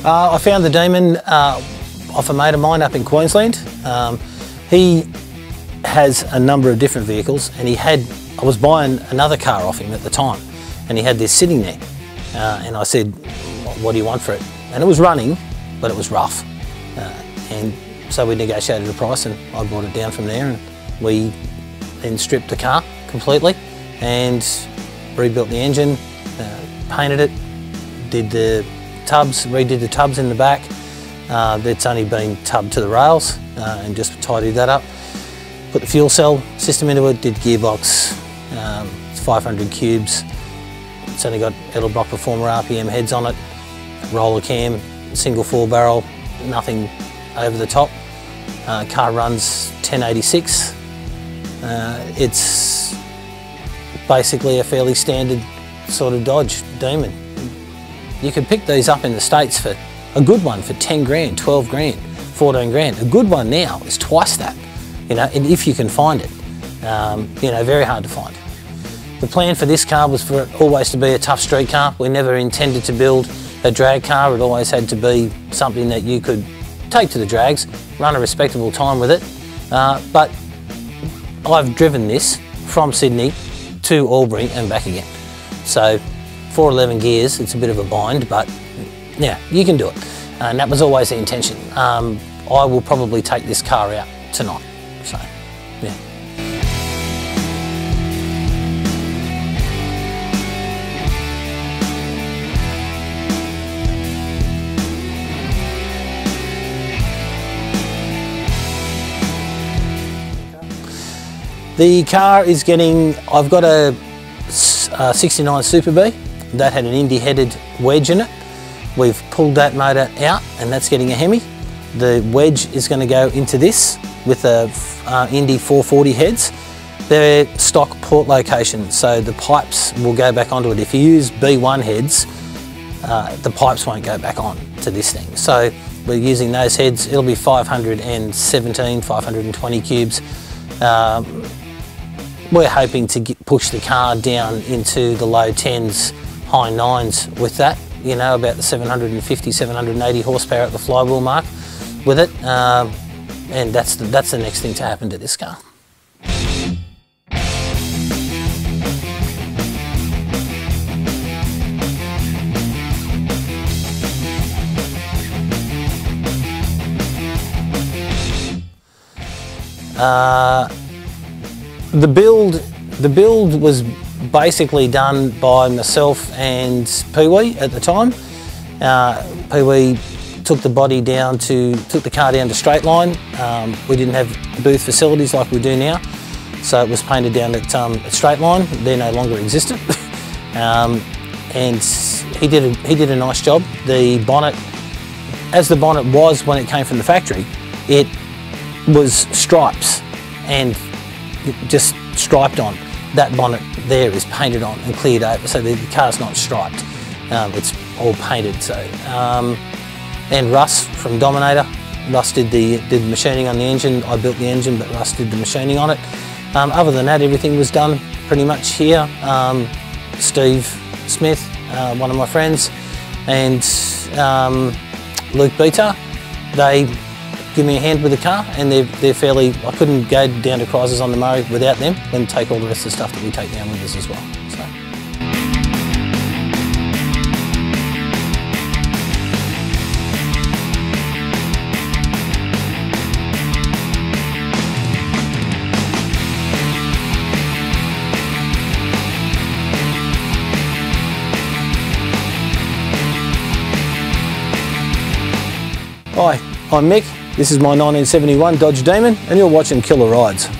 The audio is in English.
I found the Demon off a mate of mine up in Queensland. He has a number of different vehicles, and I was buying another car off him at the time, and he had this sitting there. And I said, what do you want for it? And it was running, but it was rough. And so we negotiated a price, and I brought it down from there, and we then stripped the car completely and rebuilt the engine, painted it, did the tubs, redid the tubs in the back. That's only been tubbed to the rails and just tidied that up. Put the fuel cell system into it, did gearbox, 500 cubes. It's only got Edelbrock Performer RPM heads on it, roller cam, single 4-barrel, nothing over the top. Car runs 1086. It's basically a fairly standard sort of Dodge Demon. You could pick these up in the States for a good one for 10 grand, 12 grand, 14 grand. A good one now is twice that, you know, and if you can find it, you know, very hard to find. The plan for this car was for it always to be a tough street car. We never intended to build a drag car. It always had to be something that you could take to the drags, run a respectable time with it. But I've driven this from Sydney to Albury and back again. So 411 gears, it's a bit of a bind, but yeah, you can do it. And that was always the intention. I will probably take this car out tonight, so yeah. The car is getting, I've got a 69 Super B that had an Indy headed wedge in it. We've pulled that motor out and that's getting a Hemi. The wedge is going to go into this with a Indy 440 heads. They're stock port locations, so the pipes will go back onto it. If you use B1 heads, the pipes won't go back on to this thing. So we're using those heads. It'll be 517, 520 cubes. We're hoping to push the car down into the low 10s, high 9s with that, you know, about the 750, 780 horsepower at the flywheel mark with it. And that's the next thing to happen to this car. The build was basically done by myself and Pee-wee at the time. Pee-wee took the car down to straight line. We didn't have booth facilities like we do now, so it was painted down at straight line. They no longer existed. And he did a nice job. The bonnet, as the bonnet was when it came from the factory, it was stripes and just striped on. That bonnet there is painted on and cleared over, so the car's not striped. It's all painted. So, and Russ from Dominator, Russ did the machining on the engine. I built the engine, but Russ did the machining on it. Other than that, everything was done pretty much here. Steve Smith, one of my friends, and Luke Beater, they give me a hand with the car, and they're fairly, I couldn't go down to Kr3 on the Murray without them and take all the rest of the stuff that we take down with us as well. So. Hi, I'm Mick. This is my 1971 Dodge Demon, and you're watching Killer Rides.